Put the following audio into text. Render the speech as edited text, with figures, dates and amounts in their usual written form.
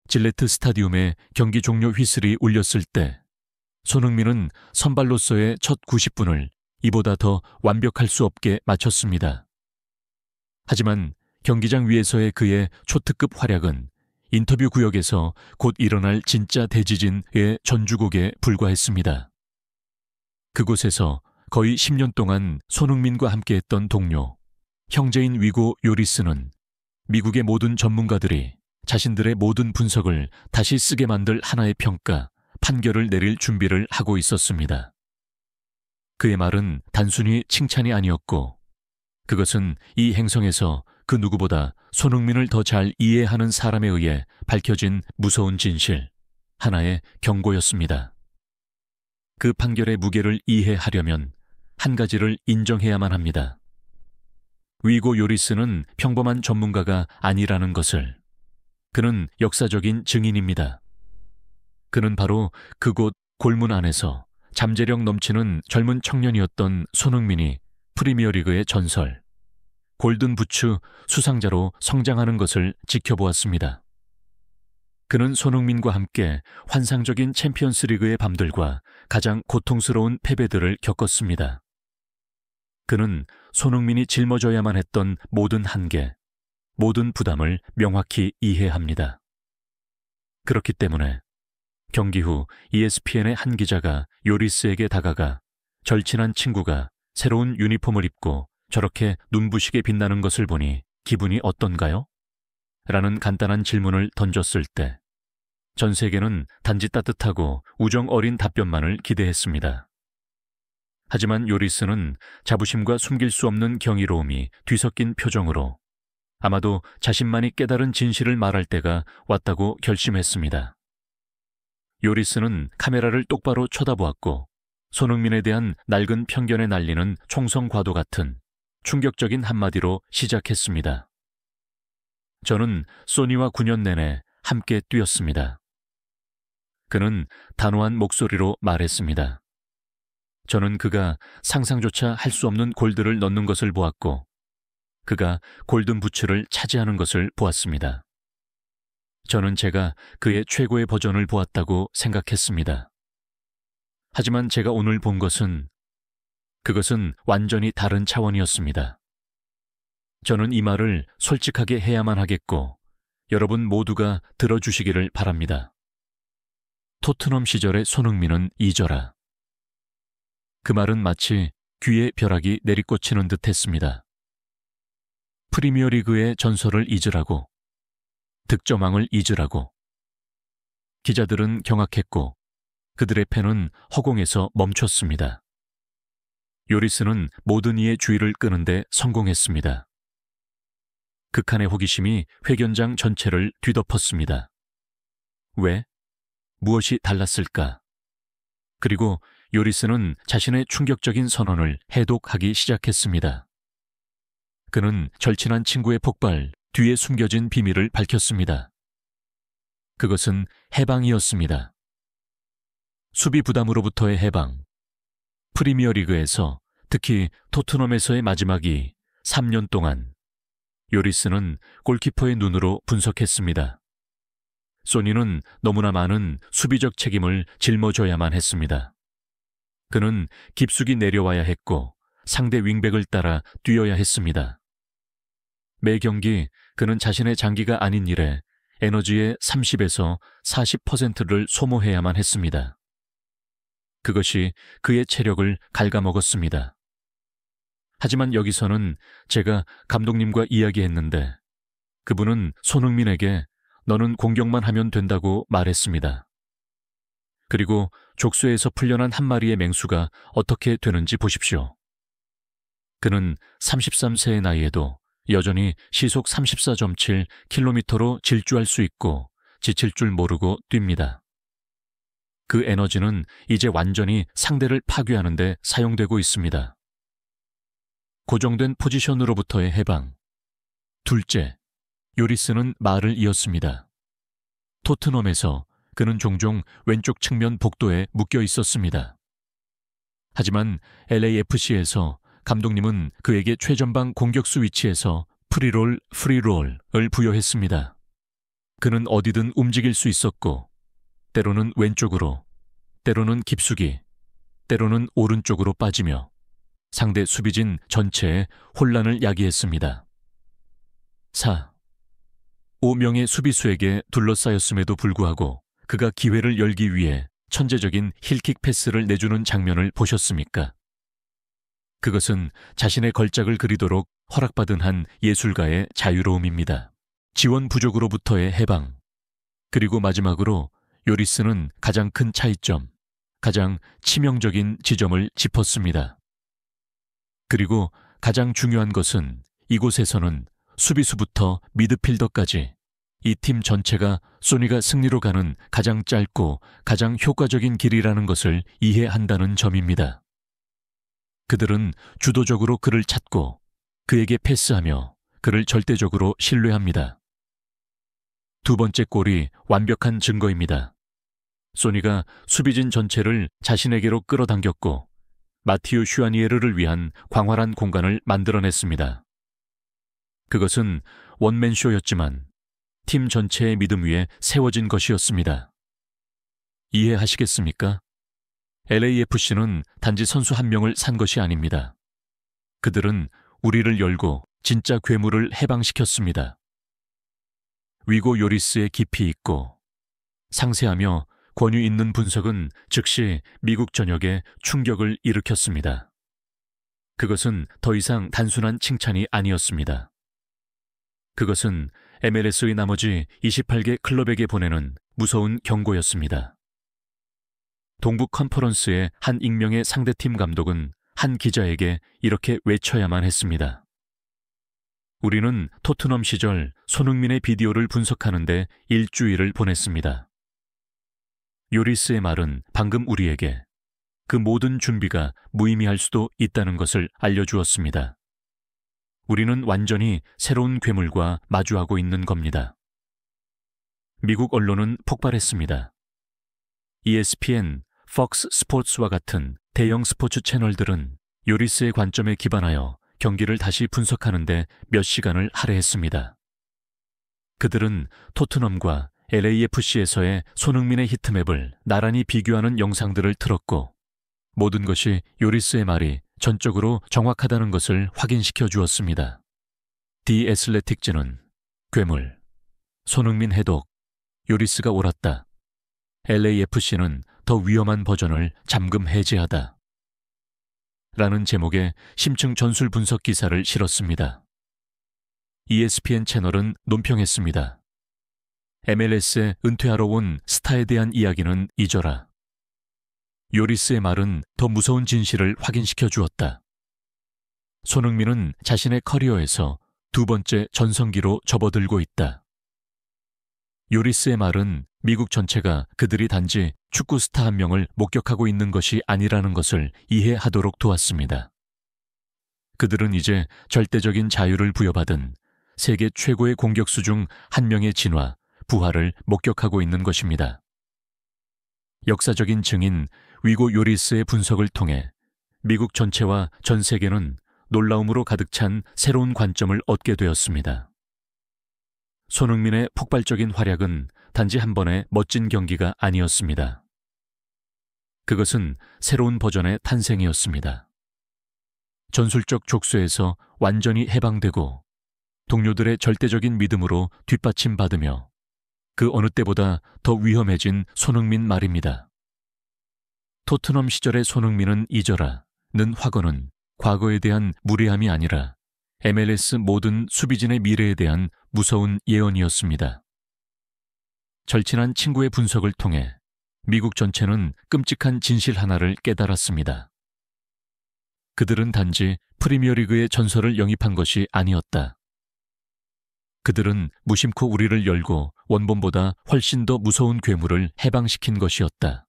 질레트 스타디움에 경기 종료 휘슬이 울렸을 때 손흥민은 선발로서의 첫 90분을 이보다 더 완벽할 수 없게 마쳤습니다. 하지만 경기장 위에서의 그의 초특급 활약은 인터뷰 구역에서 곧 일어날 진짜 대지진의 전주곡에 불과했습니다. 그곳에서 거의 10년 동안 손흥민과 함께했던 동료, 형제인 위고 요리스는 미국의 모든 전문가들이 자신들의 모든 분석을 다시 쓰게 만들 하나의 평가, 판결을 내릴 준비를 하고 있었습니다. 그의 말은 단순히 칭찬이 아니었고, 그것은 이 행성에서 그 누구보다 손흥민을 더 잘 이해하는 사람에 의해 밝혀진 무서운 진실, 하나의 경고였습니다. 그 판결의 무게를 이해하려면 한 가지를 인정해야만 합니다. 위고 요리스는 평범한 전문가가 아니라는 것을. 그는 역사적인 증인입니다. 그는 바로 그곳 골문 안에서 잠재력 넘치는 젊은 청년이었던 손흥민이 프리미어리그의 전설, 골든 부츠 수상자로 성장하는 것을 지켜보았습니다. 그는 손흥민과 함께 환상적인 챔피언스리그의 밤들과 가장 고통스러운 패배들을 겪었습니다. 그는 손흥민이 짊어져야만 했던 모든 한계, 모든 부담을 명확히 이해합니다. 그렇기 때문에 경기 후 ESPN의 한 기자가 요리스에게 다가가 절친한 친구가 새로운 유니폼을 입고 저렇게 눈부시게 빛나는 것을 보니 기분이 어떤가요? 라는 간단한 질문을 던졌을 때 전 세계는 단지 따뜻하고 우정 어린 답변만을 기대했습니다. 하지만 요리스는 자부심과 숨길 수 없는 경이로움이 뒤섞인 표정으로 아마도 자신만이 깨달은 진실을 말할 때가 왔다고 결심했습니다. 요리스는 카메라를 똑바로 쳐다보았고 손흥민에 대한 낡은 편견에 날리는 총성과도 같은 충격적인 한마디로 시작했습니다. 저는 소니와 9년 내내 함께 뛰었습니다. 그는 단호한 목소리로 말했습니다. 저는 그가 상상조차 할 수 없는 골들을 넣는 것을 보았고 그가 골든 부츠를 차지하는 것을 보았습니다. 저는 제가 그의 최고의 버전을 보았다고 생각했습니다. 하지만 제가 오늘 본 그것은 완전히 다른 차원이었습니다. 저는 이 말을 솔직하게 해야만 하겠고 여러분 모두가 들어주시기를 바랍니다. 토트넘 시절의 손흥민은 잊어라. 그 말은 마치 귀에 벼락이 내리꽂히는 듯 했습니다. 프리미어리그의 전설을 잊으라고, 득점왕을 잊으라고. 기자들은 경악했고 그들의 펜은 허공에서 멈췄습니다. 요리스는 모든 이의 주의를 끄는데 성공했습니다. 극한의 호기심이 회견장 전체를 뒤덮었습니다. 왜? 무엇이 달랐을까? 그리고 요리스는 자신의 충격적인 선언을 해독하기 시작했습니다. 그는 절친한 친구의 폭발 뒤에 숨겨진 비밀을 밝혔습니다. 그것은 해방이었습니다. 수비 부담으로부터의 해방. 프리미어리그에서 특히 토트넘에서의 마지막이 3년 동안 요리스는 골키퍼의 눈으로 분석했습니다. 소니는 너무나 많은 수비적 책임을 짊어져야만 했습니다. 그는 깊숙이 내려와야 했고 상대 윙백을 따라 뛰어야 했습니다. 매 경기 그는 자신의 장기가 아닌 일에 에너지의 30에서 40%를 소모해야만 했습니다. 그것이 그의 체력을 갉아먹었습니다. 하지만 여기서는 제가 감독님과 이야기했는데 그분은 손흥민에게 너는 공격만 하면 된다고 말했습니다. 그리고 족쇄에서 풀려난 한 마리의 맹수가 어떻게 되는지 보십시오. 그는 33세의 나이에도 여전히 시속 34.7km로 질주할 수 있고 지칠 줄 모르고 뜁니다. 그 에너지는 이제 완전히 상대를 파괴하는 데 사용되고 있습니다. 고정된 포지션으로부터의 해방. 둘째, 요리스는 말을 이었습니다. 토트넘에서 그는 종종 왼쪽 측면 복도에 묶여 있었습니다. 하지만 LAFC에서 감독님은 그에게 최전방 공격수 위치에서 프리롤을 부여했습니다. 그는 어디든 움직일 수 있었고 때로는 왼쪽으로, 때로는 깊숙이, 때로는 오른쪽으로 빠지며 상대 수비진 전체에 혼란을 야기했습니다. 4. 5명의 수비수에게 둘러싸였음에도 불구하고 그가 기회를 열기 위해 천재적인 힐킥 패스를 내주는 장면을 보셨습니까? 그것은 자신의 걸작을 그리도록 허락받은 한 예술가의 자유로움입니다. 지원 부족으로부터의 해방, 그리고 마지막으로 요리스는 가장 큰 차이점, 가장 치명적인 지점을 짚었습니다. 그리고 가장 중요한 것은 이곳에서는 수비수부터 미드필더까지 이 팀 전체가 소니가 승리로 가는 가장 짧고 가장 효과적인 길이라는 것을 이해한다는 점입니다. 그들은 주도적으로 그를 찾고 그에게 패스하며 그를 절대적으로 신뢰합니다. 두 번째 골이 완벽한 증거입니다. 소니가 수비진 전체를 자신에게로 끌어당겼고 마티우 슈아니에르를 위한 광활한 공간을 만들어냈습니다. 그것은 원맨쇼였지만 팀 전체의 믿음 위에 세워진 것이었습니다. 이해하시겠습니까? LAFC는 단지 선수 한 명을 산 것이 아닙니다. 그들은 우리를 열고 진짜 괴물을 해방시켰습니다. 위고 요리스의 깊이 있고 상세하며 권위 있는 분석은 즉시 미국 전역에 충격을 일으켰습니다. 그것은 더 이상 단순한 칭찬이 아니었습니다. 그것은 MLS의 나머지 28개 클럽에게 보내는 무서운 경고였습니다. 동부 컨퍼런스의 한 익명의 상대팀 감독은 한 기자에게 이렇게 외쳐야만 했습니다. 우리는 토트넘 시절 손흥민의 비디오를 분석하는데 일주일을 보냈습니다. 요리스의 말은 방금 우리에게 그 모든 준비가 무의미할 수도 있다는 것을 알려주었습니다. 우리는 완전히 새로운 괴물과 마주하고 있는 겁니다. 미국 언론은 폭발했습니다. ESPN, 폭스 스포츠와 같은 대형 스포츠 채널들은 요리스의 관점에 기반하여 경기를 다시 분석하는데 몇 시간을 할애했습니다. 그들은 토트넘과 LAFC에서의 손흥민의 히트맵을 나란히 비교하는 영상들을 틀었고 모든 것이 요리스의 말이 전적으로 정확하다는 것을 확인시켜 주었습니다. 디 애슬레틱즈는 괴물, 손흥민 해독, 요리스가 옳았다. LAFC는 더 위험한 버전을 잠금 해제하다. 라는 제목의 심층 전술 분석 기사를 실었습니다. ESPN 채널은 논평했습니다. MLS에 은퇴하러 온 스타에 대한 이야기는 잊어라. 요리스의 말은 더 무서운 진실을 확인시켜 주었다. 손흥민은 자신의 커리어에서 두 번째 전성기로 접어들고 있다. 요리스의 말은 미국 전체가 그들이 단지 축구 스타 한 명을 목격하고 있는 것이 아니라는 것을 이해하도록 도왔습니다. 그들은 이제 절대적인 자유를 부여받은 세계 최고의 공격수 중 한 명의 진화, 부활을 목격하고 있는 것입니다. 역사적인 증인 위고 요리스의 분석을 통해 미국 전체와 전 세계는 놀라움으로 가득 찬 새로운 관점을 얻게 되었습니다. 손흥민의 폭발적인 활약은 단지 한 번의 멋진 경기가 아니었습니다. 그것은 새로운 버전의 탄생이었습니다. 전술적 족쇄에서 완전히 해방되고 동료들의 절대적인 믿음으로 뒷받침받으며 그 어느 때보다 더 위험해진 손흥민 말입니다. 토트넘 시절의 손흥민은 잊어라.는 확언은 과거에 대한 무례함이 아니라 MLS 모든 수비진의 미래에 대한 무서운 예언이었습니다. 절친한 친구의 분석을 통해 미국 전체는 끔찍한 진실 하나를 깨달았습니다. 그들은 단지 프리미어리그의 전설을 영입한 것이 아니었다. 그들은 무심코 우리를 열고 원본보다 훨씬 더 무서운 괴물을 해방시킨 것이었다.